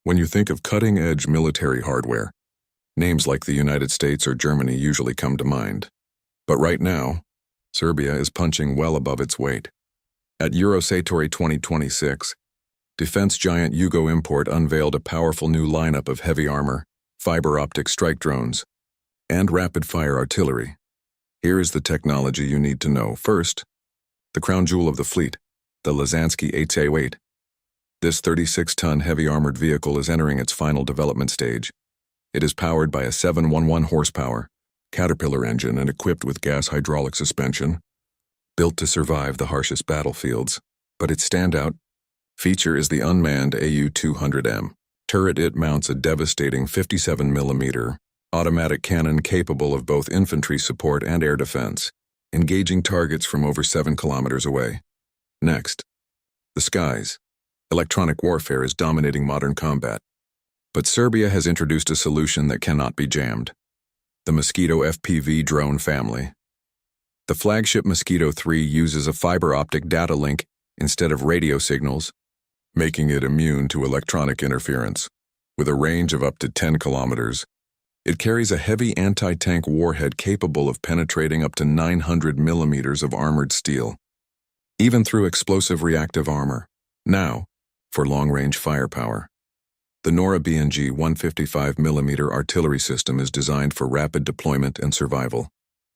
When you think of cutting-edge military hardware, names like the United States or Germany usually come to mind. But right now, Serbia is punching well above its weight. At Eurosatory 2026, defense giant Yugoimport unveiled a powerful new lineup of heavy armor, fiber-optic strike drones, and rapid-fire artillery. Here is the technology you need to know. First, the crown jewel of the fleet, the Lazanski 8x8. This 36-ton heavy armored vehicle is entering its final development stage. It is powered by a 711 horsepower Caterpillar engine and equipped with gas hydraulic suspension, built to survive the harshest battlefields. But its standout feature is the unmanned AU-200M turret. It mounts a devastating 57mm automatic cannon capable of both infantry support and air defense, engaging targets from over 7 kilometers away. Next, the skies. Electronic warfare is dominating modern combat. But Serbia has introduced a solution that cannot be jammed: the Mosquito FPV Drone Family. The flagship Mosquito 3 uses a fiber-optic data link instead of radio signals, making it immune to electronic interference. With a range of up to 10 kilometers, it carries a heavy anti-tank warhead capable of penetrating up to 900 millimeters of armored steel, even through explosive reactive armor. Now, for long-range firepower. The Nora BNG 155mm artillery system is designed for rapid deployment and survival.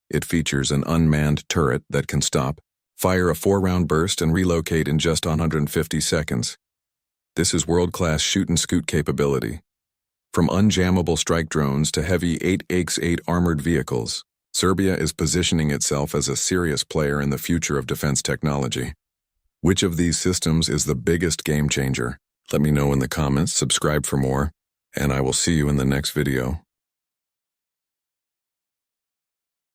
It features an unmanned turret that can stop, fire a 4-round burst, and relocate in just 150 seconds. This is world-class shoot-and-scoot capability. From unjammable strike drones to heavy 8x8 armored vehicles, Serbia is positioning itself as a serious player in the future of defense technology. Which of these systems is the biggest game changer? Let me know in the comments, subscribe for more, and I will see you in the next video.